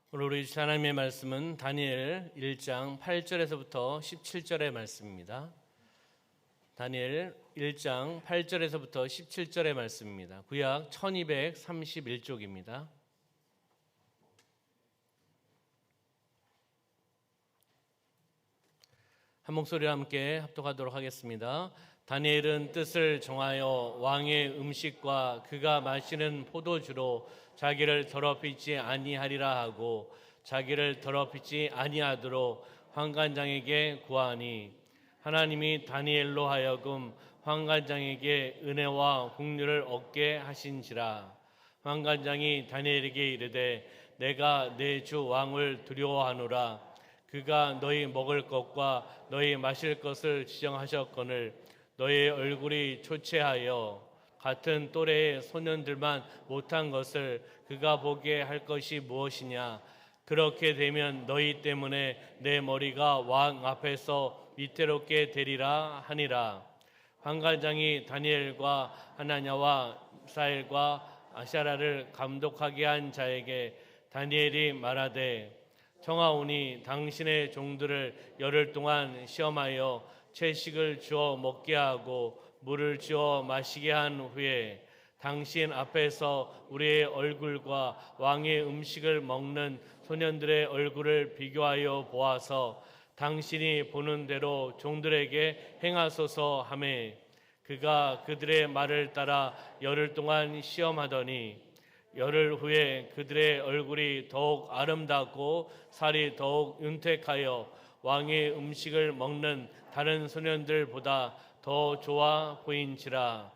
오늘 우리 주신 하나님의 말씀은 다니엘 1장 8절에서부터 17절의 말씀입니다. 다니엘 1장 8절에서부터 17절의 말씀입니다. 구약 1231쪽입니다. 한 목소리와 함께 합독하도록 하겠습니다. 다니엘은 뜻을 정하여 왕의 음식과 그가 마시는 포도주로 자기를 더럽히지 아니하리라 하고 자기를 더럽히지 아니하도록 환관장에게 구하니 하나님이 다니엘로 하여금 환관장에게 은혜와 국류를 얻게 하신지라. 환관장이 다니엘에게 이르되 내가 내 주 왕을 두려워하노라. 그가 너희 먹을 것과 너희 마실 것을 지정하셨거늘 너희 얼굴이 초췌하여 같은 또래의 소년들만 못한 것을 그가 보게 할 것이 무엇이냐. 그렇게 되면 너희 때문에 내 머리가 왕 앞에서 위태롭게 되리라 하니라. 환관장이 다니엘과 하나냐와 미사엘과 아샤라를 감독하게 한 자에게 다니엘이 말하되 청하오니 당신의 종들을 열흘 동안 시험하여 채식을 주어 먹게 하고 물을 주어 마시게 한 후에 당신 앞에서 우리의 얼굴과 왕의 음식을 먹는 소년들의 얼굴을 비교하여 보아서 당신이 보는 대로 종들에게 행하소서 하매 그가 그들의 말을 따라 열흘 동안 시험하더니 열흘 후에 그들의 얼굴이 더욱 아름답고 살이 더욱 윤택하여 왕의 음식을 먹는 다른 소년들보다 더 좋아 보인지라.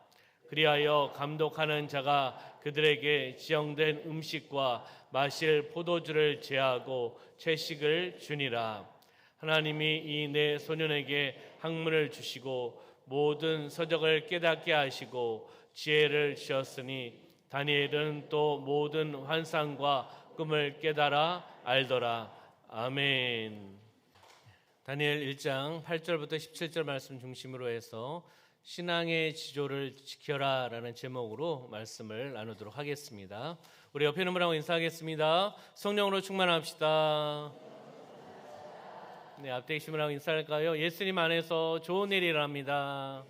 그리하여 감독하는 자가 그들에게 지정된 음식과 마실 포도주를 제하고 채식을 주니라. 하나님이 이 네 소년에게 학문을 주시고 모든 서적을 깨닫게 하시고 지혜를 주셨으니 다니엘은 또 모든 환상과 꿈을 깨달아 알더라. 아멘. 다니엘 1장 8절부터 17절 말씀 중심으로 해서 신앙의 지조를 지켜라 라는 제목으로 말씀을 나누도록 하겠습니다. 우리 옆에 있는 분하고 인사하겠습니다. 성령으로 충만합시다. 네, 앞에 계신 분하고 인사할까요? 예수님 안에서 좋은 일이랍니다.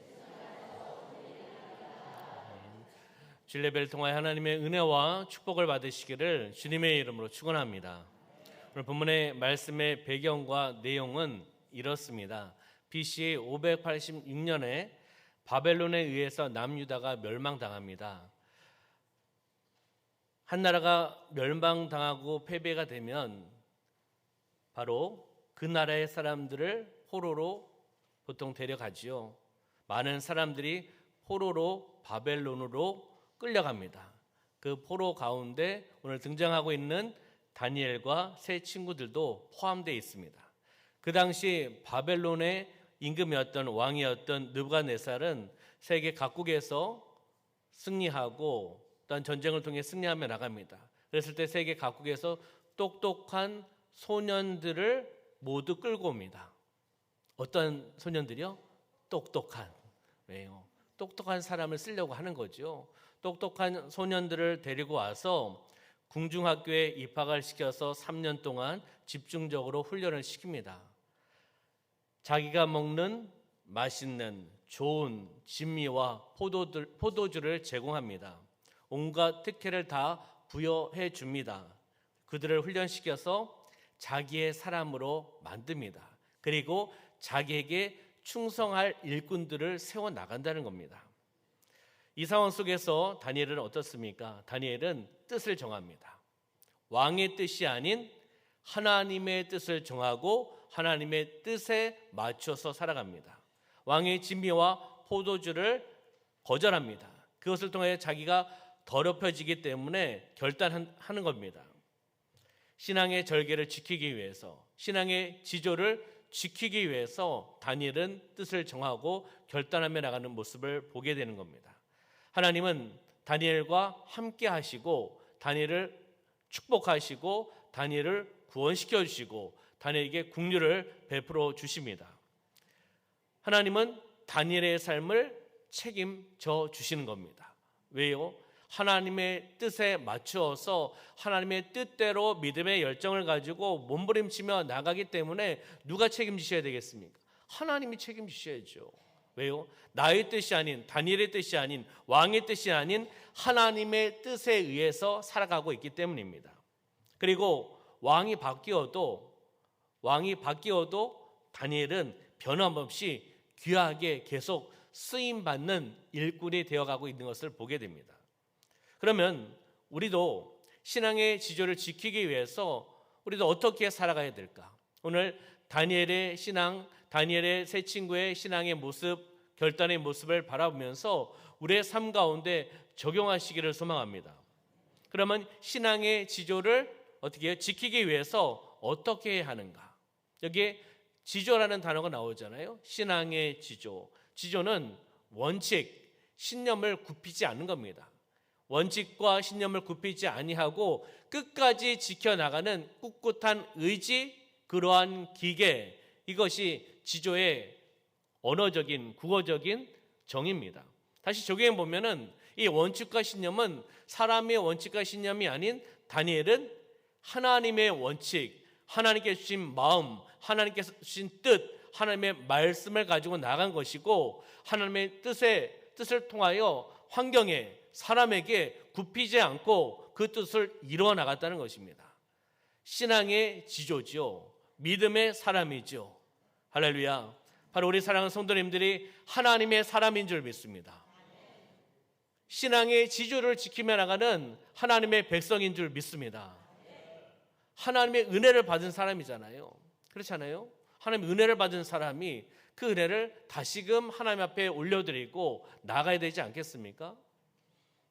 주일예배를 통하여 하나님의 은혜와 축복을 받으시기를 주님의 이름으로 축원합니다. 오늘 본문의 말씀의 배경과 내용은 이렇습니다. BC 586년에 바벨론에 의해서 남유다가 멸망당합니다. 한 나라가 멸망당하고 패배가 되면 바로 그 나라의 사람들을 포로로 보통 데려가지요. 많은 사람들이 포로로 바벨론으로 끌려갑니다. 그 포로 가운데 오늘 등장하고 있는 다니엘과 세 친구들도 포함되어 있습니다. 그 당시 바벨론의 임금이었던 왕이었던 느부갓네살은 세계 각국에서 승리하고 또한 전쟁을 통해 승리하며 나갑니다. 그랬을 때 세계 각국에서 똑똑한 소년들을 모두 끌고 옵니다. 어떤 소년들이요? 똑똑한. 왜요? 똑똑한 사람을 쓰려고 하는 거죠. 똑똑한 소년들을 데리고 와서 궁중학교에 입학을 시켜서 3년 동안 집중적으로 훈련을 시킵니다. 자기가 먹는 맛있는 좋은 진미와 포도주를 제공합니다. 온갖 특혜를 다 부여해 줍니다. 그들을 훈련시켜서 자기의 사람으로 만듭니다. 그리고 자기에게 충성할 일꾼들을 세워나간다는 겁니다. 이 상황 속에서 다니엘은 어떻습니까? 다니엘은 뜻을 정합니다. 왕의 뜻이 아닌 하나님의 뜻을 정하고 하나님의 뜻에 맞춰서 살아갑니다. 왕의 진미와 포도주를 거절합니다. 그것을 통해 자기가 더럽혀지기 때문에 결단하는 겁니다. 신앙의 절개를 지키기 위해서, 신앙의 지조를 지키기 위해서 다니엘은 뜻을 정하고 결단하며 나가는 모습을 보게 되는 겁니다. 하나님은 다니엘과 함께 하시고 다니엘을 축복하시고 다니엘을 구원시켜 주시고 다니엘에게 국류를 베풀어 주십니다. 하나님은 다니엘의 삶을 책임져 주시는 겁니다. 왜요? 하나님의 뜻에 맞추어서 하나님의 뜻대로 믿음의 열정을 가지고 몸부림치며 나가기 때문에 누가 책임지셔야 되겠습니까? 하나님이 책임지셔야죠. 왜요? 나의 뜻이 아닌, 다니엘의 뜻이 아닌, 왕의 뜻이 아닌 하나님의 뜻에 의해서 살아가고 있기 때문입니다. 그리고 왕이 바뀌어도 다니엘은 변함없이 귀하게 계속 쓰임받는 일꾼이 되어가고 있는 것을 보게 됩니다. 그러면 우리도 신앙의 지조를 지키기 위해서 우리도 어떻게 살아가야 될까? 오늘 다니엘의 신앙, 다니엘의 세 친구의 신앙의 모습, 결단의 모습을 바라보면서 우리의 삶 가운데 적용하시기를 소망합니다. 그러면 신앙의 지조를 어떻게 해요? 지키기 위해서 어떻게 해야 하는가? 여기에 지조라는 단어가 나오잖아요. 신앙의 지조. 지조는 원칙, 신념을 굽히지 않는 겁니다. 원칙과 신념을 굽히지 아니하고 끝까지 지켜나가는 꿋꿋한 의지, 그러한 기계, 이것이 지조의 언어적인, 국어적인 정의입니다. 다시 적용해 보면은 이 원칙과 신념은 사람의 원칙과 신념이 아닌 다니엘은 하나님의 원칙, 하나님께 주신 마음, 하나님께서 주신 뜻, 하나님의 말씀을 가지고 나간 것이고 하나님의 뜻을 통하여 환경에, 사람에게 굽히지 않고 그 뜻을 이루어 나갔다는 것입니다. 신앙의 지조죠. 믿음의 사람이죠. 할렐루야. 바로 우리 사랑하는 성도님들이 하나님의 사람인 줄 믿습니다. 신앙의 지조를 지키며 나가는 하나님의 백성인 줄 믿습니다. 하나님의 은혜를 받은 사람이잖아요. 그렇잖아요. 하나님의 은혜를 받은 사람이 그 은혜를 다시금 하나님 앞에 올려드리고 나가야 되지 않겠습니까?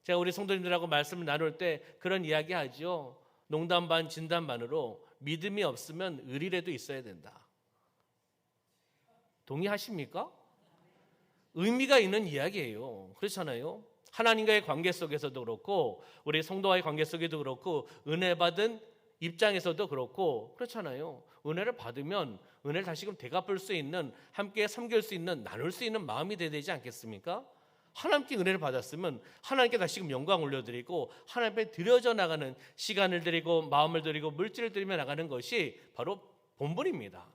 제가 우리 성도님들하고 말씀을 나눌 때 그런 이야기 하죠. 농담 반 진담 반으로 믿음이 없으면 의리라도 있어야 된다. 동의하십니까? 의미가 있는 이야기예요. 그렇잖아요. 하나님과의 관계 속에서도 그렇고 우리 성도와의 관계 속에도 그렇고 은혜 받은 입장에서도 그렇고 그렇잖아요. 은혜를 받으면 은혜를 다시금 되갚을 수 있는, 함께 섬길 수 있는, 나눌 수 있는 마음이 돼야 되지 않겠습니까? 하나님께 은혜를 받았으면 하나님께 다시금 영광 올려드리고 하나님 앞에 드려져 나가는 시간을 드리고 마음을 드리고 물질을 드리며 나가는 것이 바로 본분입니다.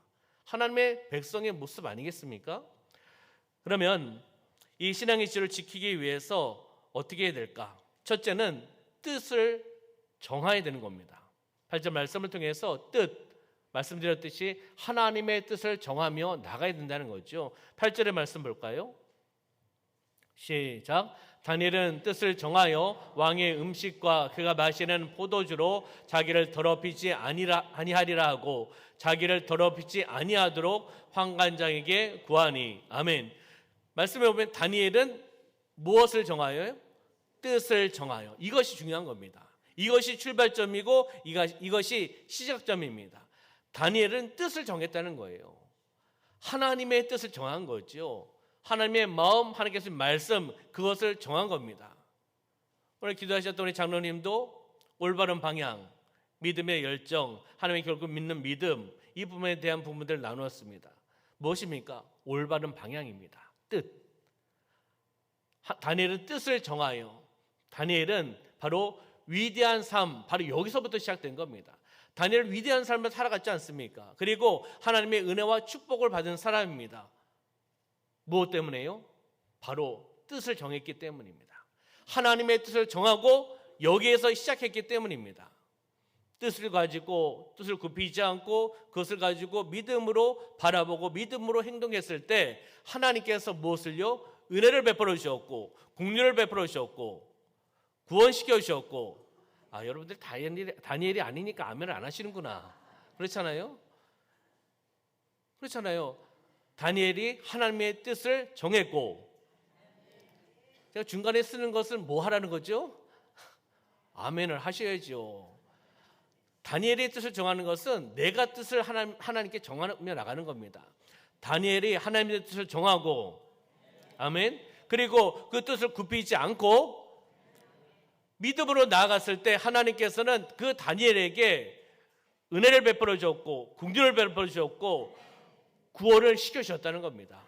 하나님의 백성의 모습 아니겠습니까? 그러면 이 신앙의 지를 지키기 위해서 어떻게 해야 될까? 첫째는 뜻을 정해야 되는 겁니다. 8절 말씀을 통해서 뜻, 말씀드렸듯이 하나님의 뜻을 정하며 나가야 된다는 거죠. 8절의 말씀 볼까요? 시작. 다니엘은 뜻을 정하여 왕의 음식과 그가 마시는 포도주로 자기를 더럽히지 아니하리라 하고 자기를 더럽히지 아니하도록 환관장에게 구하니. 아멘. 말씀해 보면 다니엘은 무엇을 정하여요? 뜻을 정하여. 이것이 중요한 겁니다. 이것이 출발점이고 이것이 시작점입니다. 다니엘은 뜻을 정했다는 거예요. 하나님의 뜻을 정한 거죠. 하나님의 마음, 하나님께서 말씀, 그것을 정한 겁니다. 오늘 기도하셨던 우리 장로님도 올바른 방향, 믿음의 열정, 하나님의 결국 믿는 믿음, 이 부분에 대한 부분들을 나누었습니다. 무엇입니까? 올바른 방향입니다. 뜻. 다니엘은 뜻을 정하여, 다니엘은 바로 위대한 삶, 바로 여기서부터 시작된 겁니다. 다니엘은 위대한 삶을 살아갔지 않습니까? 그리고 하나님의 은혜와 축복을 받은 사람입니다. 무엇 때문에요? 바로 뜻을 정했기 때문입니다. 하나님의 뜻을 정하고 여기에서 시작했기 때문입니다. 뜻을 가지고 뜻을 굽히지 않고 그것을 가지고 믿음으로 바라보고 믿음으로 행동했을 때 하나님께서 무엇을요? 은혜를 베풀어 주셨고 긍휼을 베풀어 주셨고 구원시켜 주셨고. 여러분들 다니엘이 아니니까 아멘을 안 하시는구나. 그렇잖아요. 다니엘이 하나님의 뜻을 정했고, 제가 중간에 쓰는 것은 뭐 하라는 거죠? 아멘을 하셔야죠. 다니엘의 뜻을 정하는 것은 내가 뜻을 하나님께 정하며 나가는 겁니다. 다니엘이 하나님의 뜻을 정하고, 아멘. 그리고 그 뜻을 굽히지 않고 믿음으로 나아갔을 때 하나님께서는 그 다니엘에게 은혜를 베풀어 주셨고 긍휼을 베풀어 주셨고 구원을 시켜주셨다는 겁니다.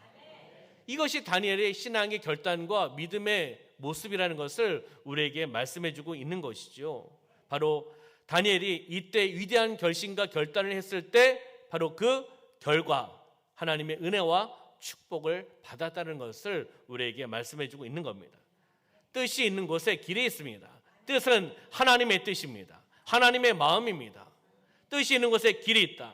이것이 다니엘의 신앙의 결단과 믿음의 모습이라는 것을 우리에게 말씀해주고 있는 것이죠. 바로 다니엘이 이때 위대한 결심과 결단을 했을 때 바로 그 결과 하나님의 은혜와 축복을 받았다는 것을 우리에게 말씀해주고 있는 겁니다. 뜻이 있는 곳에 길이 있습니다. 뜻은 하나님의 뜻입니다. 하나님의 마음입니다. 뜻이 있는 곳에 길이 있다.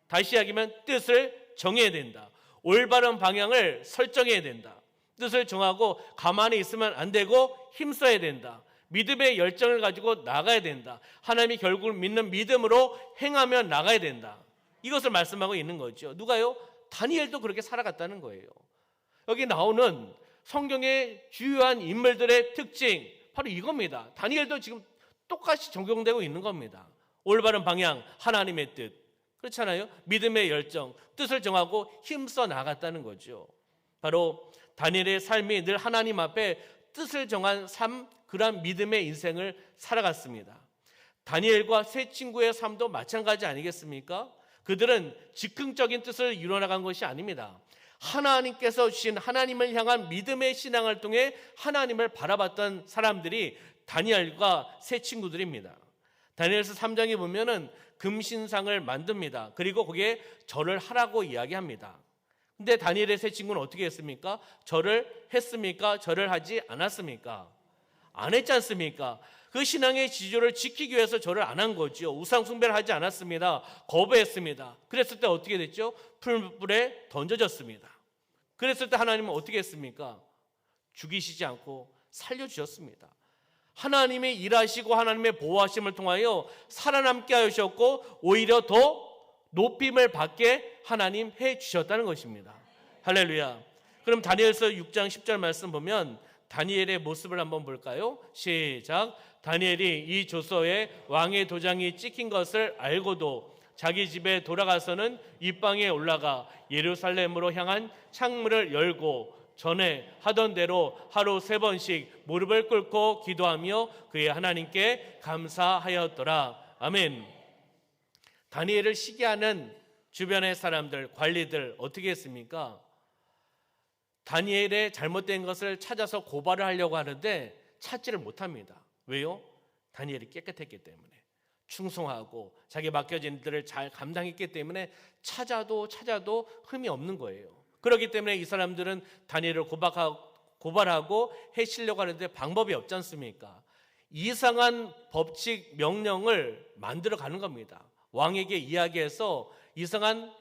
다시 이야기하면 뜻을 정해야 된다. 올바른 방향을 설정해야 된다. 뜻을 정하고 가만히 있으면 안 되고 힘써야 된다. 믿음의 열정을 가지고 나가야 된다. 하나님이 결국을 믿는 믿음으로 행하며 나가야 된다. 이것을 말씀하고 있는 거죠. 누가요? 다니엘도 그렇게 살아갔다는 거예요. 여기 나오는 성경의 주요한 인물들의 특징 바로 이겁니다. 다니엘도 지금 똑같이 적용되고 있는 겁니다. 올바른 방향, 하나님의 뜻. 그렇잖아요. 믿음의 열정, 뜻을 정하고 힘써 나갔다는 거죠. 바로 다니엘의 삶이 늘 하나님 앞에 뜻을 정한 삶, 그러한 믿음의 인생을 살아갔습니다. 다니엘과 세 친구의 삶도 마찬가지 아니겠습니까? 그들은 즉흥적인 뜻을 이뤄나간 것이 아닙니다. 하나님께서 주신 하나님을 향한 믿음의 신앙을 통해 하나님을 바라봤던 사람들이 다니엘과 세 친구들입니다. 다니엘서 3장에 보면은 금신상을 만듭니다. 그리고 거기에 절을 하라고 이야기합니다. 근데 다니엘의 세 친구는 어떻게 했습니까? 절을 했습니까? 절을 하지 않았습니까? 안 했지 않습니까? 그 신앙의 지조를 지키기 위해서 절을 안 한 거죠. 우상 숭배를 하지 않았습니다. 거부했습니다. 그랬을 때 어떻게 됐죠? 풀불에 던져졌습니다. 그랬을 때 하나님은 어떻게 했습니까? 죽이시지 않고 살려주셨습니다. 하나님의 일하시고 하나님의 보호하심을 통하여 살아남게 하셨고 오히려 더 높임을 받게 하나님 해주셨다는 것입니다. 할렐루야. 그럼 다니엘서 6장 10절 말씀 보면 다니엘의 모습을 한번 볼까요? 시작. 다니엘이 이 조서에 왕의 도장이 찍힌 것을 알고도 자기 집에 돌아가서는 입방에 올라가 예루살렘으로 향한 창문을 열고 전에 하던 대로 하루 3번씩 무릎을 꿇고 기도하며 그의 하나님께 감사하였더라. 아멘. 다니엘을 시기하는 주변의 사람들, 관리들 어떻게 했습니까? 다니엘의 잘못된 것을 찾아서 고발을 하려고 하는데 찾지를 못합니다. 왜요? 다니엘이 깨끗했기 때문에, 충성하고 자기 맡겨진 일들을 잘 감당했기 때문에 찾아도 흠이 없는 거예요. 그렇기 때문에 이 사람들은 다니엘을 고발하고 해치려고 하는데 방법이 없지 않습니까? 이상한 법칙 명령을 만들어 가는 겁니다. 왕에게 이야기해서 이상한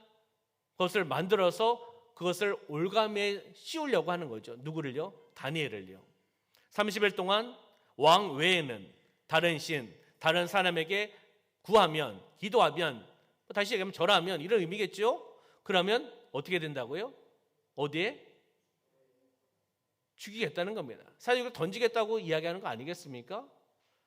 것을 만들어서 그것을 올가미에 씌우려고 하는 거죠. 누구를요? 다니엘을요. 30일 동안 왕 외에는 다른 신, 다른 사람에게 구하면, 기도하면, 다시 얘기하면 절하면 이런 의미겠죠? 그러면 어떻게 된다고요? 어디에? 죽이겠다는 겁니다. 사실 이걸 던지겠다고 이야기하는 거 아니겠습니까?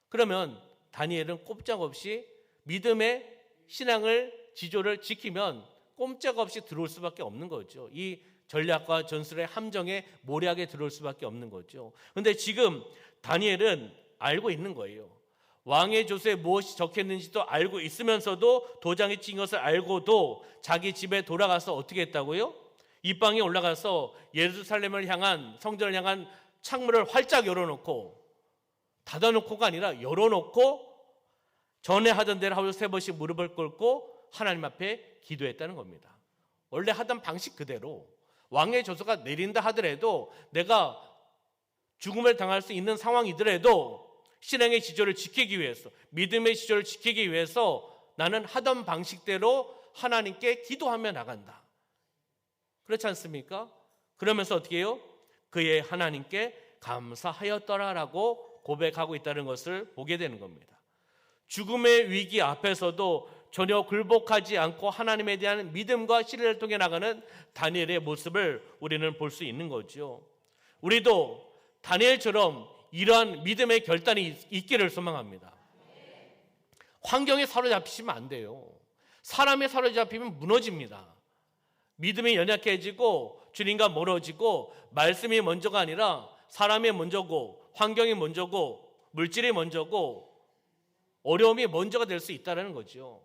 그러면 다니엘은 꼼짝없이 믿음의 신앙을 지조를 지키면 꼼짝없이 들어올 수밖에 없는 거죠. 이 전략과 전술의 함정에 모래하게 들어올 수밖에 없는 거죠. 그런데 지금 다니엘은 알고 있는 거예요. 왕의 조서에 무엇이 적혔는지도 알고 있으면서도 도장이 찍힌 것을 알고도 자기 집에 돌아가서 어떻게 했다고요? 입방에 올라가서 예루살렘을 향한, 성전을 향한 창문을 활짝 열어놓고, 닫아놓고가 아니라 열어놓고 전에 하던 대로 하루 3번씩 무릎을 꿇고 하나님 앞에 기도했다는 겁니다. 원래 하던 방식 그대로 왕의 조서가 내린다 하더라도, 내가 죽음을 당할 수 있는 상황이더라도 신앙의 지조를 지키기 위해서, 믿음의 지조를 지키기 위해서 나는 하던 방식대로 하나님께 기도하며 나간다. 그렇지 않습니까? 그러면서 어떻게 해요? 그의 하나님께 감사하였더라라고 고백하고 있다는 것을 보게 되는 겁니다. 죽음의 위기 앞에서도 전혀 굴복하지 않고 하나님에 대한 믿음과 신뢰를 통해 나가는 다니엘의 모습을 우리는 볼 수 있는 거죠. 우리도 다니엘처럼 이러한 믿음의 결단이 있기를 소망합니다. 환경에 사로잡히시면 안 돼요. 사람에 사로잡히면 무너집니다. 믿음이 연약해지고 주님과 멀어지고 말씀이 먼저가 아니라 사람이 먼저고 환경이 먼저고 물질이 먼저고 어려움이 먼저가 될 수 있다는 거죠.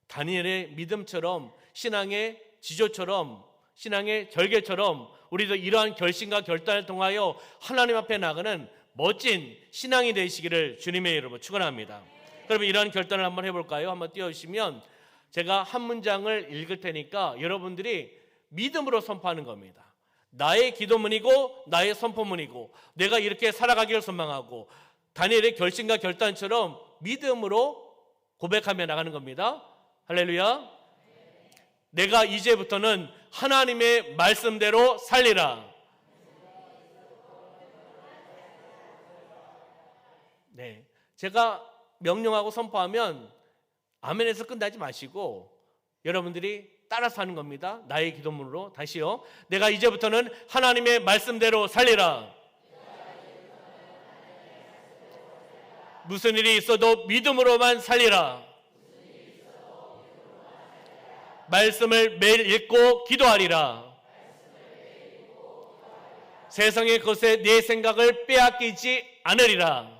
다니엘의 믿음처럼, 신앙의 지조처럼, 신앙의 절개처럼 우리도 이러한 결심과 결단을 통하여 하나님 앞에 나가는 멋진 신앙이 되시기를 주님의 이름으로 축원합니다. 그러면 이러한 결단을 한번 해볼까요? 한번 띄워주시면 제가 한 문장을 읽을 테니까 여러분들이 믿음으로 선포하는 겁니다. 나의 기도문이고 나의 선포문이고 내가 이렇게 살아가기를 소망하고 다니엘의 결심과 결단처럼 믿음으로 고백하며 나가는 겁니다. 할렐루야. 내가 이제부터는 하나님의 말씀대로 살리라. 네, 제가 명령하고 선포하면 아멘에서 끝나지 마시고 여러분들이 따라서 하는 겁니다. 나의 기도문으로. 다시요. 내가 이제부터는 하나님의 말씀대로 살리라. 무슨 일이 있어도 믿음으로만 살리라. 말씀을 매일 읽고 기도하리라. 세상의 것에 내 생각을 빼앗기지 않으리라.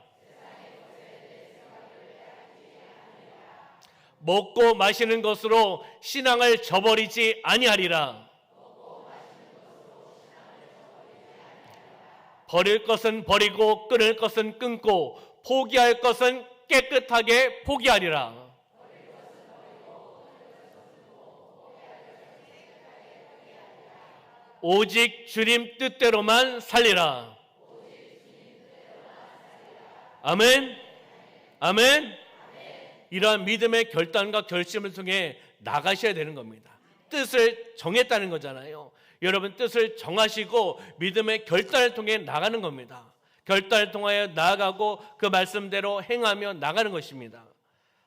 먹고 마시는 것으로 신앙을 저버리지 아니하리라. 버릴 것은 버리고 끊을 것은 끊고 포기할 것은 깨끗하게 포기하리라. 오직 주님 뜻대로만 살리라. 아멘. 아멘. 이러한 믿음의 결단과 결심을 통해 나가셔야 되는 겁니다. 뜻을 정했다는 거잖아요. 여러분 뜻을 정하시고 믿음의 결단을 통해 나가는 겁니다. 결단을 통하여 나아가고 그 말씀대로 행하며 나가는 것입니다.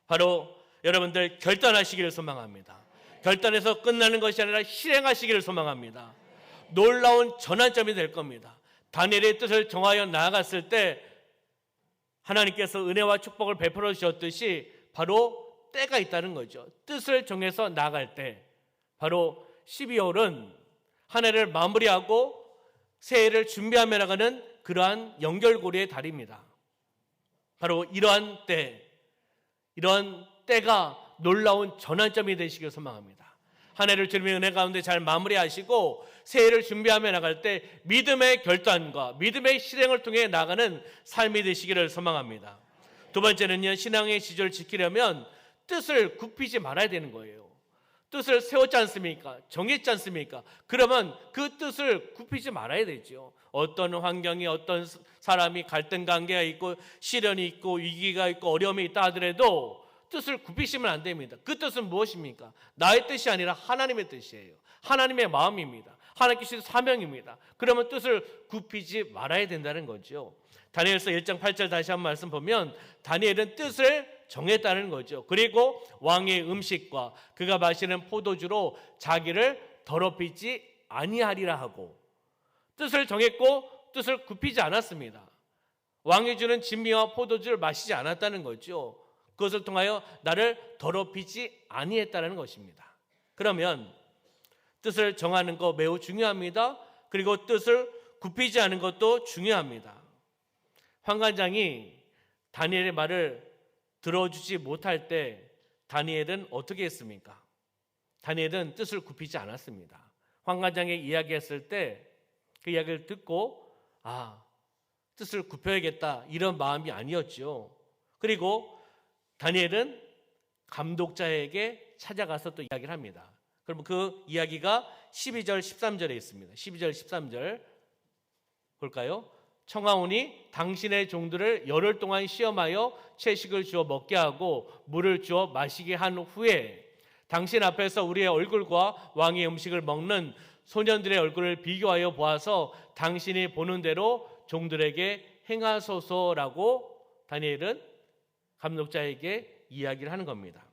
바로 여러분들 결단하시기를 소망합니다. 결단해서 끝나는 것이 아니라 실행하시기를 소망합니다. 놀라운 전환점이 될 겁니다. 다니엘의 뜻을 정하여 나아갔을 때 하나님께서 은혜와 축복을 베풀어 주셨듯이 바로 때가 있다는 거죠. 뜻을 정해서 나아갈 때 바로 12월은 한 해를 마무리하고 새해를 준비하며 나가는 그러한 연결고리의 달입니다. 바로 이러한 때가 놀라운 전환점이 되시길 소망합니다. 한 해를 주님의 은혜 가운데 잘 마무리하시고 새해를 준비하며 나갈 때 믿음의 결단과 믿음의 실행을 통해 나가는 삶이 되시기를 소망합니다. 두 번째는요, 신앙의 지조를 지키려면 뜻을 굽히지 말아야 되는 거예요. 뜻을 세웠지 않습니까? 정했지 않습니까? 그러면 그 뜻을 굽히지 말아야 되죠. 어떤 환경이, 어떤 사람이 갈등 관계가 있고 시련이 있고 위기가 있고 어려움이 있다 하더라도 뜻을 굽히시면 안 됩니다. 그 뜻은 무엇입니까? 나의 뜻이 아니라 하나님의 뜻이에요. 하나님의 마음입니다. 하나님께 주신 사명입니다. 그러면 뜻을 굽히지 말아야 된다는 거죠. 다니엘서 1장 8절 다시 한번 말씀 보면 다니엘은 뜻을 정했다는 거죠. 그리고 왕의 음식과 그가 마시는 포도주로 자기를 더럽히지 아니하리라 하고 뜻을 정했고 뜻을 굽히지 않았습니다. 왕이 주는 진미와 포도주를 마시지 않았다는 거죠. 그것을 통하여 나를 더럽히지 아니했다는 것입니다. 그러면 뜻을 정하는 거 매우 중요합니다. 그리고 뜻을 굽히지 않은 것도 중요합니다. 환관장이 다니엘의 말을 들어주지 못할 때 다니엘은 어떻게 했습니까? 다니엘은 뜻을 굽히지 않았습니다. 환관장이 이야기했을 때 그 이야기를 듣고 뜻을 굽혀야겠다 이런 마음이 아니었죠. 그리고 다니엘은 감독자에게 찾아가서 또 이야기를 합니다. 그럼 그 이야기가 12절 13절에 있습니다. 12절 13절 볼까요? 청하오니 당신의 종들을 열흘 동안 시험하여 채식을 주어 먹게 하고 물을 주어 마시게 한 후에 당신 앞에서 우리의 얼굴과 왕의 음식을 먹는 소년들의 얼굴을 비교하여 보아서 당신이 보는 대로 종들에게 행하소서라고 다니엘은 감독자에게 이야기를 하는 겁니다.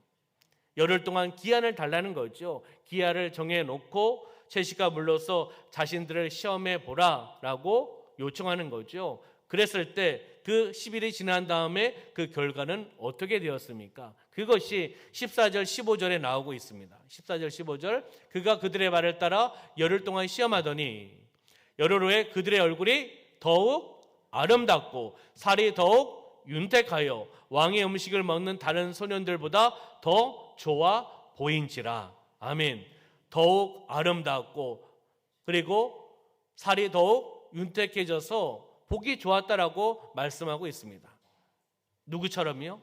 열흘 동안 기한을 달라는 거죠. 기한을 정해놓고 채식과 물로서 자신들을 시험해 보라라고 요청하는 거죠. 그랬을 때 그 10일이 지난 다음에 그 결과는 어떻게 되었습니까? 그것이 14절 15절에 나오고 있습니다. 14절 15절 그가 그들의 말을 따라 열흘 동안 시험하더니 열흘 후에 그들의 얼굴이 더욱 아름답고 살이 더욱 윤택하여 왕의 음식을 먹는 다른 소년들보다 더 좋아 보인지라. 아멘. 더욱 아름답고 그리고 살이 더욱 윤택해져서 보기 좋았다라고 말씀하고 있습니다. 누구처럼요?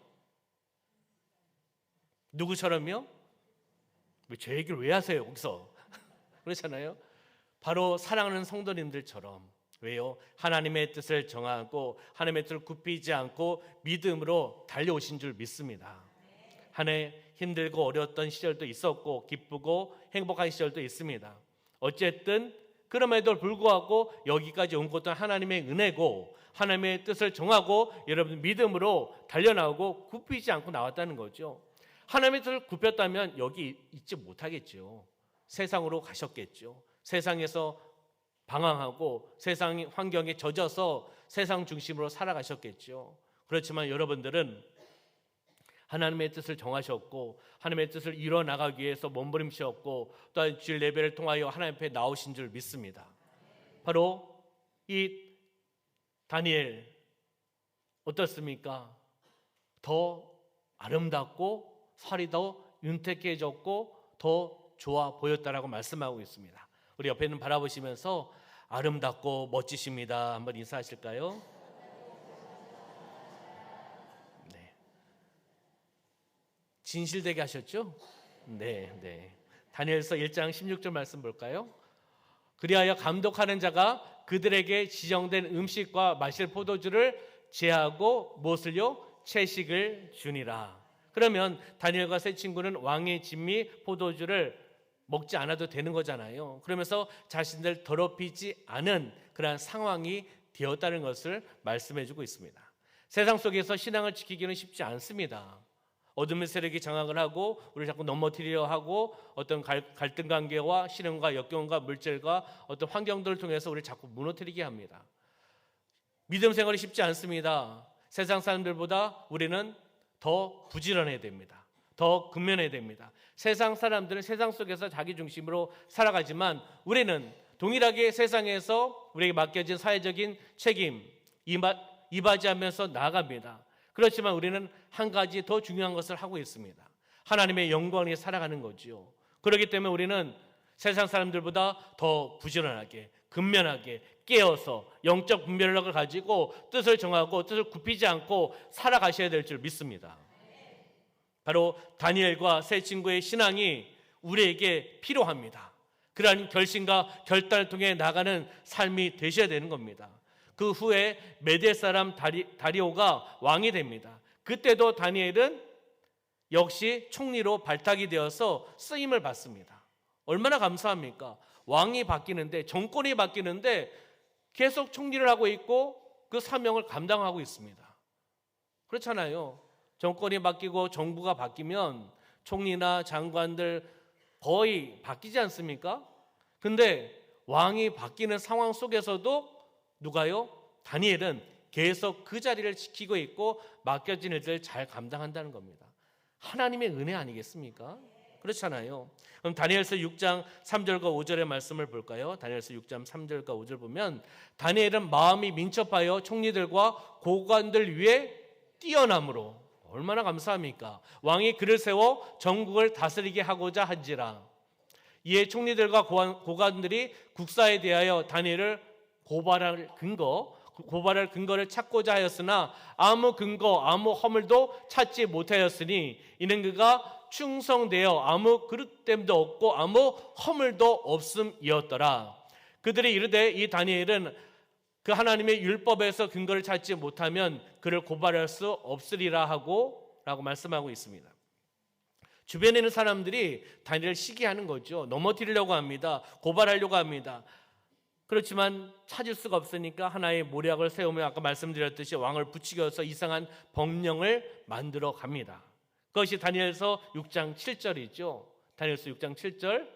누구처럼요? 제 얘기를 왜 하세요 여기서? 그렇잖아요. 바로 사랑하는 성도님들처럼. 왜요? 하나님의 뜻을 정하고 하나님의 뜻을 굽히지 않고 믿음으로 달려오신 줄 믿습니다. 한 해 힘들고 어려웠던 시절도 있었고 기쁘고 행복한 시절도 있습니다. 어쨌든 그럼에도 불구하고 여기까지 온 것도 하나님의 은혜고 하나님의 뜻을 정하고 여러분 믿음으로 달려나오고 굽히지 않고 나왔다는 거죠. 하나님의 뜻을 굽혔다면 여기 있지 못하겠죠. 세상으로 가셨겠죠. 세상에서 방황하고 세상 환경에 젖어서 세상 중심으로 살아가셨겠죠. 그렇지만 여러분들은 하나님의 뜻을 정하셨고 하나님의 뜻을 이뤄나가기 위해서 몸부림치셨고 또한 주일 예배를 통하여 하나님 앞에 나오신 줄 믿습니다. 바로 이 다니엘 어떻습니까? 더 아름답고 살이 더 윤택해졌고 더 좋아 보였다라고 말씀하고 있습니다. 우리 옆에 있는 바라보시면서 아름답고 멋지십니다. 한번 인사하실까요? 네. 진실되게 하셨죠? 네. 다니엘서 1장 16절 말씀 볼까요? 그리하여 감독하는 자가 그들에게 지정된 음식과 마실 포도주를 제하고 무엇을요? 채식을 주니라. 그러면 다니엘과 세 친구는 왕의 진미 포도주를 먹지 않아도 되는 거잖아요. 그러면서 자신들 더럽히지 않은 그러한 상황이 되었다는 것을 말씀해주고 있습니다. 세상 속에서 신앙을 지키기는 쉽지 않습니다. 어둠의 세력이 장악을 하고 우리를 자꾸 넘어뜨리려 하고 어떤 갈등 관계와 신앙과 역경과 물질과 어떤 환경들을 통해서 우리를 자꾸 무너뜨리게 합니다. 믿음 생활이 쉽지 않습니다. 세상 사람들보다 우리는 더 부지런해야 됩니다. 더 근면해야 됩니다. 세상 사람들은 세상 속에서 자기 중심으로 살아가지만 우리는 동일하게 세상에서 우리에게 맡겨진 사회적인 책임 이바지하면서 나아갑니다. 그렇지만 우리는 한 가지 더 중요한 것을 하고 있습니다. 하나님의 영광을 위해 살아가는 거지요. 그렇기 때문에 우리는 세상 사람들보다 더 부지런하게 근면하게 깨어서 영적 분별력을 가지고 뜻을 정하고 뜻을 굽히지 않고 살아가셔야 될 줄 믿습니다. 바로 다니엘과 세 친구의 신앙이 우리에게 필요합니다. 그러한 결심과 결단을 통해 나가는 삶이 되셔야 되는 겁니다. 그 후에 메대 사람 다리오가 왕이 됩니다. 그때도 다니엘은 역시 총리로 발탁이 되어서 쓰임을 받습니다. 얼마나 감사합니까? 왕이 바뀌는데 정권이 바뀌는데 계속 총리를 하고 있고 그 사명을 감당하고 있습니다. 그렇잖아요. 정권이 바뀌고 정부가 바뀌면 총리나 장관들 거의 바뀌지 않습니까? 근데 왕이 바뀌는 상황 속에서도 누가요? 다니엘은 계속 그 자리를 지키고 있고 맡겨진 일들을 잘 감당한다는 겁니다. 하나님의 은혜 아니겠습니까? 그렇잖아요. 그럼 다니엘서 6장 3절과 5절의 말씀을 볼까요? 다니엘서 6장 3절과 5절 보면 다니엘은 마음이 민첩하여 총리들과 고관들 위에 뛰어남으로 얼마나 감사합니까? 왕이 그를 세워 전국을 다스리게 하고자 한지라. 이에 총리들과 고관들이 국사에 대하여 다니엘을 고발할 근거를 찾고자 하였으나 아무 근거 아무 허물도 찾지 못하였으니 이는 그가 충성되어 아무 그릇됨도 없고 아무 허물도 없음이었더라. 그들이 이르되 이 다니엘은 그 하나님의 율법에서 근거를 찾지 못하면 그를 고발할 수 없으리라 라고 말씀하고 있습니다. 주변에 있는 사람들이 다니엘을 시기하는 거죠. 넘어뜨리려고 합니다. 고발하려고 합니다. 그렇지만 찾을 수가 없으니까 하나의 모략을 세우며 아까 말씀드렸듯이 왕을 부추겨서 이상한 법령을 만들어 갑니다. 그것이 다니엘서 6장 7절이죠. 다니엘서 6장 7절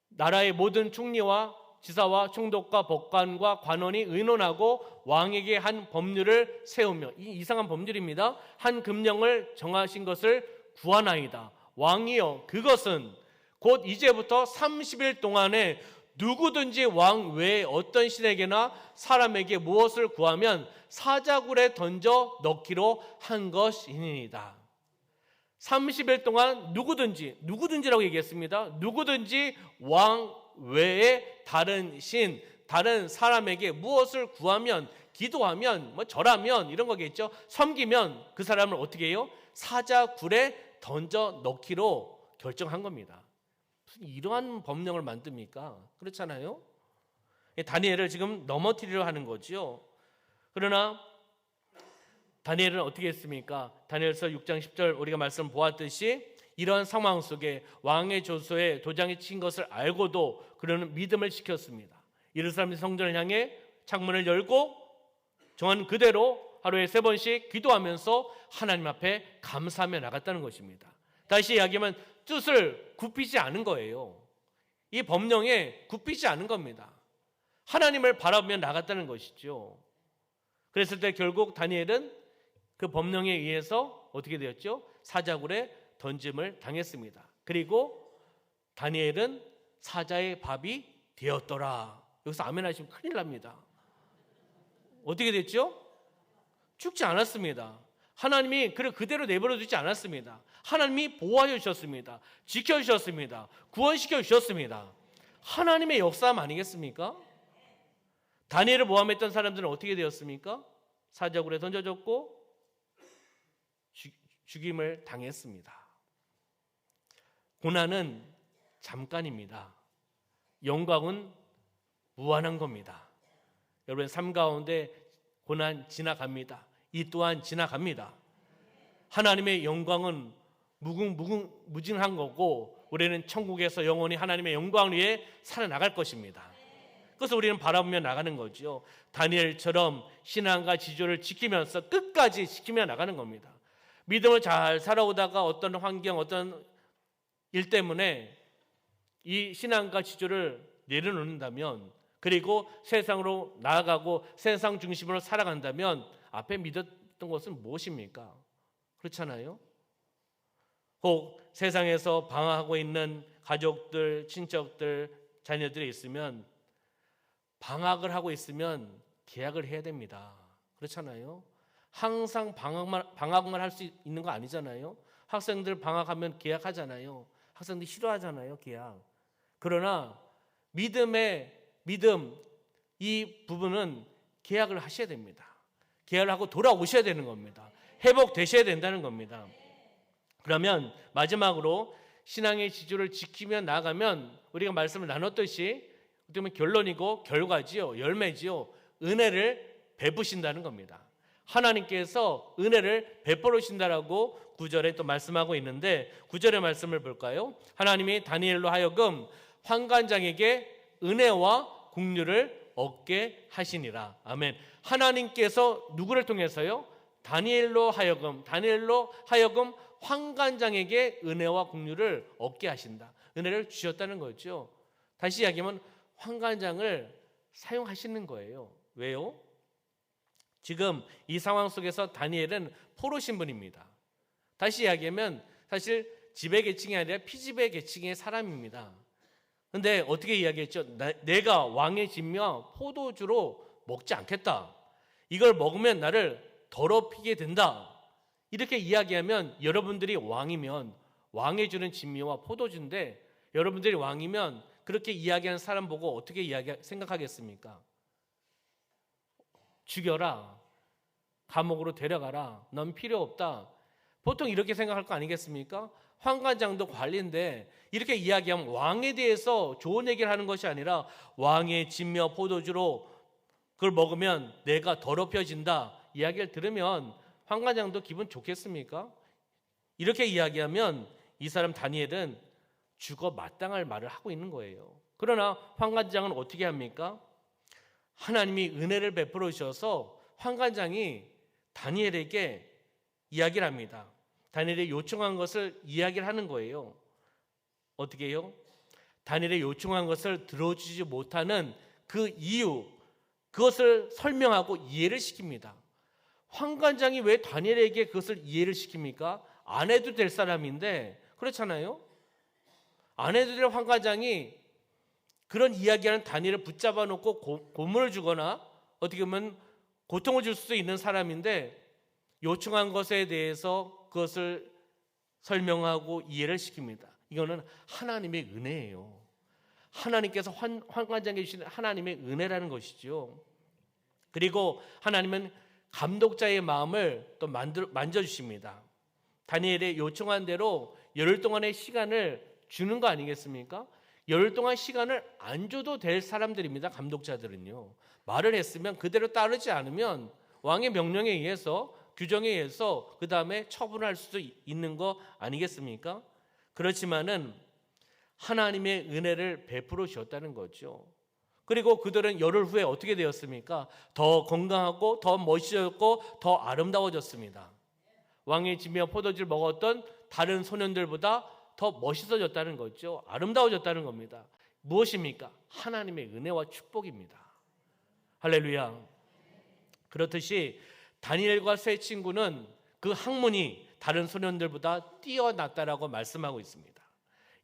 나라의 모든 총리와 지사와 총독과 법관과 관원이 의논하고 왕에게 한 법률을 세우며 이 이상한 법률입니다. 한 금령을 정하신 것을 구하나이다. 왕이여 그것은 곧 이제부터 30일 동안에 누구든지 왕 외에 어떤 신에게나 사람에게 무엇을 구하면 사자굴에 던져 넣기로 한 것이니이다. 30일 동안 누구든지라고 얘기했습니다. 누구든지 왕 외에 다른 신, 다른 사람에게 무엇을 구하면, 기도하면, 절하면 이런 거겠죠. 섬기면 그 사람을 어떻게 해요? 사자굴에 던져 넣기로 결정한 겁니다. 무슨 이러한 법령을 만듭니까? 그렇잖아요. 다니엘을 지금 넘어뜨리려 하는 거죠. 그러나 다니엘은 어떻게 했습니까? 다니엘서 6장 10절 우리가 말씀 보았듯이 이런 상황 속에 왕의 조서에 도장이 친 것을 알고도 그는 믿음을 지켰습니다. 예루살렘 성전을 향해 창문을 열고 정한 그대로 하루에 3번씩 기도하면서 하나님 앞에 감사하며 나갔다는 것입니다. 다시 이야기하면 뜻을 굽히지 않은 거예요. 이 법령에 굽히지 않은 겁니다. 하나님을 바라보며 나갔다는 것이죠. 그랬을 때 결국 다니엘은 그 법령에 의해서 어떻게 되었죠? 사자굴에 던짐을 당했습니다. 그리고 다니엘은 사자의 밥이 되었더라. 여기서 아멘 하시면 큰일 납니다. 어떻게 됐죠? 죽지 않았습니다. 하나님이 그를 그대로 내버려 두지 않았습니다. 하나님이 보호하여 주셨습니다. 지켜주셨습니다. 구원시켜 주셨습니다. 하나님의 역사함 아니겠습니까? 다니엘을 모함했던 사람들은 어떻게 되었습니까? 사자굴에 던져졌고 죽임을 당했습니다. 고난은 잠깐입니다. 영광은 무한한 겁니다. 여러분 삶 가운데 고난 지나갑니다. 이 또한 지나갑니다. 하나님의 영광은 무궁무진한 거고 우리는 천국에서 영원히 하나님의 영광 위에 살아나갈 것입니다. 그래서 우리는 바라보며 나가는 거죠. 다니엘처럼 신앙과 지조를 지키면서 끝까지 지키며 나가는 겁니다. 믿음을 잘 살아오다가 어떤 환경, 어떤 일 때문에 이 신앙과 지조를 내려놓는다면, 그리고 세상으로 나아가고 세상 중심으로 살아간다면 앞에 믿었던 것은 무엇입니까? 그렇잖아요. 혹 세상에서 방황하고 있는 가족들, 친척들, 자녀들이 있으면 방학을 하고 있으면 계약을 해야 됩니다. 그렇잖아요. 항상 방학만 할 수 있는 거 아니잖아요. 학생들 방학하면 계약하잖아요. 학생들이 싫어하잖아요, 계약. 그러나 믿음 이 부분은 계약을 하셔야 됩니다. 계약을 하고 돌아오셔야 되는 겁니다. 회복되셔야 된다는 겁니다. 그러면 마지막으로 신앙의 지조를 지키며 나가면 우리가 말씀을 나눴듯이 어떻게 보면 결론이고 결과지요, 열매지요. 은혜를 베푸신다는 겁니다. 하나님께서 은혜를 베풀어 주신다라고 9절에 또 말씀하고 있는데 9절의 말씀을 볼까요? 하나님이 다니엘로 하여금 환관장에게 은혜와 긍휼을 얻게 하시니라. 아멘. 하나님께서 누구를 통해서요? 다니엘로 하여금 환관장에게 은혜와 긍휼을 얻게 하신다. 은혜를 주셨다는 거죠. 다시 이야기하면 환관장을 사용하시는 거예요. 왜요? 지금 이 상황 속에서 다니엘은 포로 신분입니다. 다시 이야기하면 사실 지배 계층이 아니라 피지배 계층의 사람입니다. 근데 어떻게 이야기했죠? 내가 왕의 진미와 포도주로 먹지 않겠다. 이걸 먹으면 나를 더럽히게 된다. 이렇게 이야기하면 여러분들이 왕이면 왕이 주는 진미와 포도주인데 여러분들이 왕이면 그렇게 이야기하는 사람 보고 어떻게 생각하겠습니까? 죽여라. 감옥으로 데려가라. 넌 필요 없다. 보통 이렇게 생각할 거 아니겠습니까? 환관장도 관리인데 이렇게 이야기하면 왕에 대해서 좋은 얘기를 하는 것이 아니라 왕의 진미와 포도주로 그걸 먹으면 내가 더럽혀진다. 이야기를 들으면 환관장도 기분 좋겠습니까? 이렇게 이야기하면 이 사람 다니엘은 죽어 마땅할 말을 하고 있는 거예요. 그러나 환관장은 어떻게 합니까? 하나님이 은혜를 베풀어 주셔서 환관장이 다니엘에게 이야기를 합니다. 다니엘이 요청한 것을 이야기를 하는 거예요. 어떻게 해요? 다니엘이 요청한 것을 들어주지 못하는 그 이유, 그것을 설명하고 이해를 시킵니다. 환관장이 왜 다니엘에게 그것을 이해를 시킵니까? 안 해도 될 사람인데, 그렇잖아요? 안 해도 될 환관장이 그런 이야기하는 다니엘을 붙잡아 놓고 고문을 주거나 어떻게 보면 고통을 줄 수도 있는 사람인데 요청한 것에 대해서 그것을 설명하고 이해를 시킵니다. 이거는 하나님의 은혜예요. 하나님께서 환관장에 주시는 하나님의 은혜라는 것이죠. 그리고 하나님은 감독자의 마음을 또 만져주십니다. 다니엘의 요청한 대로 열흘 동안의 시간을 주는 거 아니겠습니까? 열흘 동안 시간을 안 줘도 될 사람들입니다. 감독자들은요. 말을 했으면 그대로 따르지 않으면 왕의 명령에 의해서, 규정에 의해서 그 다음에 처분할 수도 있는 거 아니겠습니까? 그렇지만은 하나님의 은혜를 베풀어 주었다는 거죠. 그리고 그들은 열흘 후에 어떻게 되었습니까? 더 건강하고 더 멋있어졌고 더 아름다워졌습니다. 왕의 집이며 포도주를 먹었던 다른 소년들보다 더 멋있어졌다는 거죠. 아름다워졌다는 겁니다. 무엇입니까? 하나님의 은혜와 축복입니다. 할렐루야. 그렇듯이 다니엘과 세 친구는 그 학문이 다른 소년들보다 뛰어났다라고 말씀하고 있습니다.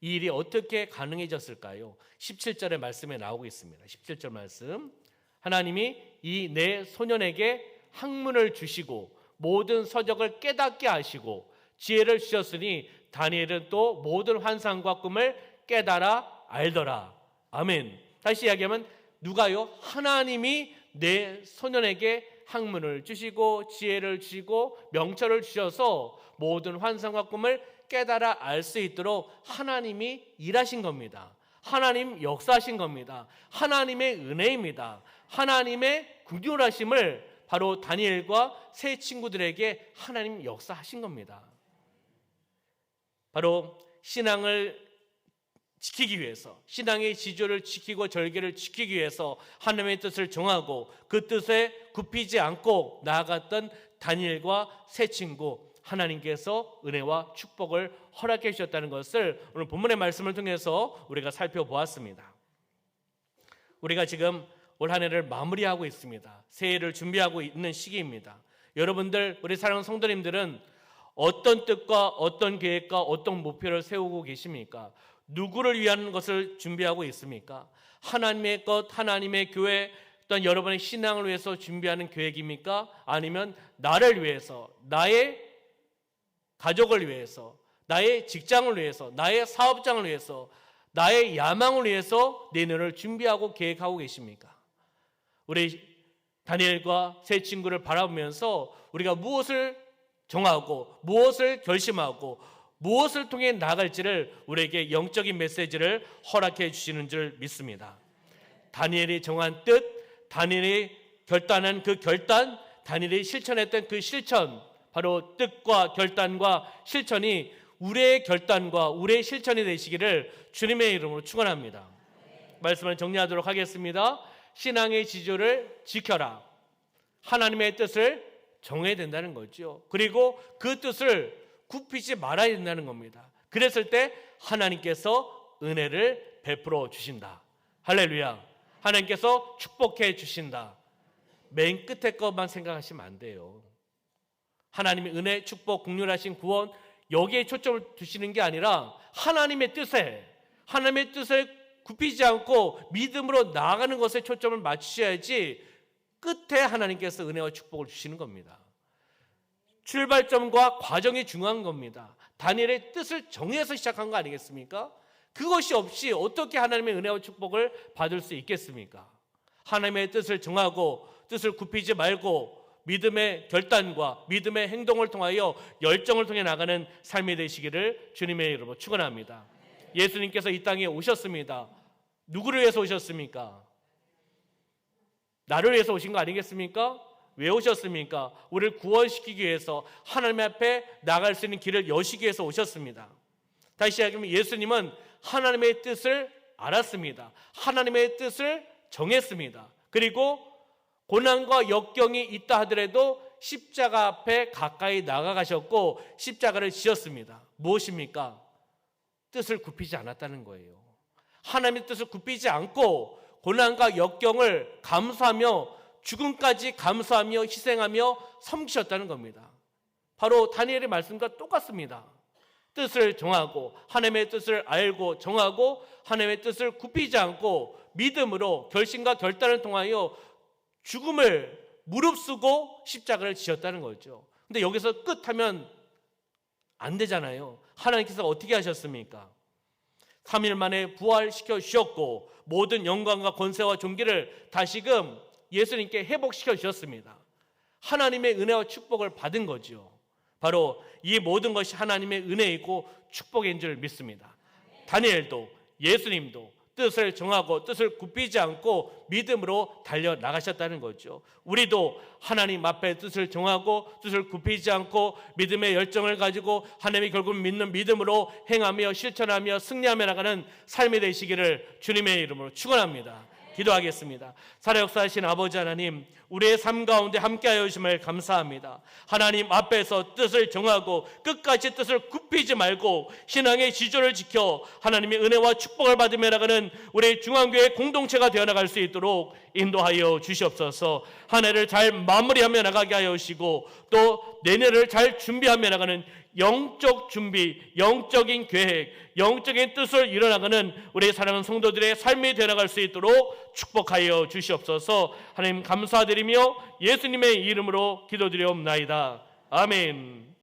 이 일이 어떻게 가능해졌을까요? 17절의 말씀에 나오고 있습니다. 17절 말씀. 하나님이 이 네 소년에게 학문을 주시고 모든 서적을 깨닫게 하시고 지혜를 주셨으니 다니엘은 또 모든 환상과 꿈을 깨달아 알더라. 아멘. 다시 이야기하면 누가요? 하나님이 네 소년에게 학문을 주시고 지혜를 주시고 명철을 주셔서 모든 환상과 꿈을 깨달아 알 수 있도록 하나님이 일하신 겁니다. 하나님 역사하신 겁니다. 하나님의 은혜입니다. 하나님의 긍휼하심을 바로 다니엘과 세 친구들에게 하나님 역사하신 겁니다. 바로 신앙을 지키기 위해서, 신앙의 지조를 지키고 절개를 지키기 위해서 하나님의 뜻을 정하고 그 뜻에 굽히지 않고 나아갔던 다니엘과 세 친구, 하나님께서 은혜와 축복을 허락해 주셨다는 것을 오늘 본문의 말씀을 통해서 우리가 살펴보았습니다. 우리가 지금 올 한 해를 마무리하고 있습니다. 새해를 준비하고 있는 시기입니다. 여러분들, 우리 사랑하는 성도님들은 어떤 뜻과 어떤 계획과 어떤 목표를 세우고 계십니까? 누구를 위한 것을 준비하고 있습니까? 하나님의 것, 하나님의 교회, 또한 여러분의 신앙을 위해서 준비하는 계획입니까? 아니면 나를 위해서, 나의 가족을 위해서, 나의 직장을 위해서, 나의 사업장을 위해서, 나의 야망을 위해서 내년을 준비하고 계획하고 계십니까? 우리 다니엘과 세 친구를 바라보면서 우리가 무엇을 정하고 무엇을 결심하고 무엇을 통해 나갈지를 우리에게 영적인 메시지를 허락해 주시는 줄 믿습니다. 다니엘이 정한 뜻, 다니엘이 결단한 그 결단, 다니엘이 실천했던 그 실천, 바로 뜻과 결단과 실천이 우리의 결단과 우리의 실천이 되시기를 주님의 이름으로 축원합니다. 말씀을 정리하도록 하겠습니다. 신앙의 지조를 지켜라. 하나님의 뜻을 정해야 된다는 거죠. 그리고 그 뜻을 굽히지 말아야 된다는 겁니다. 그랬을 때 하나님께서 은혜를 베풀어 주신다. 할렐루야. 하나님께서 축복해 주신다. 맨 끝에 것만 생각하시면 안 돼요. 하나님의 은혜, 축복, 긍휼하신 구원, 여기에 초점을 두시는 게 아니라 하나님의 뜻에, 하나님의 뜻을 굽히지 않고 믿음으로 나아가는 것에 초점을 맞추셔야지 끝에 하나님께서 은혜와 축복을 주시는 겁니다. 출발점과 과정이 중요한 겁니다. 다니엘의 뜻을 정해서 시작한 거 아니겠습니까? 그것이 없이 어떻게 하나님의 은혜와 축복을 받을 수 있겠습니까? 하나님의 뜻을 정하고 뜻을 굽히지 말고 믿음의 결단과 믿음의 행동을 통하여 열정을 통해 나가는 삶이 되시기를 주님의 이름으로 축원합니다. 예수님께서 이 땅에 오셨습니다. 누구를 위해서 오셨습니까? 나를 위해서 오신 거 아니겠습니까? 왜 오셨습니까? 우리를 구원시키기 위해서, 하나님 앞에 나갈 수 있는 길을 여시기 위해서 오셨습니다. 다시 이야기하면 예수님은 하나님의 뜻을 알았습니다. 하나님의 뜻을 정했습니다. 그리고 고난과 역경이 있다 하더라도 십자가 앞에 가까이 나가가셨고 십자가를 지었습니다. 무엇입니까? 뜻을 굽히지 않았다는 거예요. 하나님의 뜻을 굽히지 않고 고난과 역경을 감수하며 죽음까지 감수하며 희생하며 섬기셨다는 겁니다. 바로 다니엘의 말씀과 똑같습니다. 뜻을 정하고 하나님의 뜻을 알고 정하고 하나님의 뜻을 굽히지 않고 믿음으로 결심과 결단을 통하여 죽음을 무릅쓰고 십자가를 지었다는 거죠. 근데 여기서 끝하면 안 되잖아요. 하나님께서 어떻게 하셨습니까? 3일 만에 부활시켜 주셨고 모든 영광과 권세와 존귀를 다시금 예수님께 회복시켜 주셨습니다. 하나님의 은혜와 축복을 받은 거죠. 바로 이 모든 것이 하나님의 은혜이고 축복인 줄 믿습니다. 다니엘도 예수님도 뜻을 정하고 뜻을 굽히지 않고 믿음으로 달려나가셨다는 거죠. 우리도 하나님 앞에 뜻을 정하고 뜻을 굽히지 않고 믿음의 열정을 가지고 하나님이 결국 믿는 믿음으로 행하며 실천하며 승리하며 나가는 삶이 되시기를 주님의 이름으로 축원합니다. 기도하겠습니다. 살아역사하신 아버지 하나님, 우리의 삶 가운데 함께하여 주심을 감사합니다. 하나님 앞에서 뜻을 정하고 끝까지 뜻을 굽히지 말고 신앙의 지조를 지켜 하나님의 은혜와 축복을 받으며 나가는 우리 중앙교회 공동체가 되어나갈 수 있도록 인도하여 주시옵소서. 한 해를 잘 마무리하며 나가게 하여 주시고 또 내년을 잘 준비하며 나가는 영적 준비, 영적인 계획, 영적인 뜻을 이뤄나가는 우리 사랑하는 성도들의 삶이 되어나갈 수 있도록 축복하여 주시옵소서. 하나님 감사드리며 예수님의 이름으로 기도드리옵나이다. 아멘.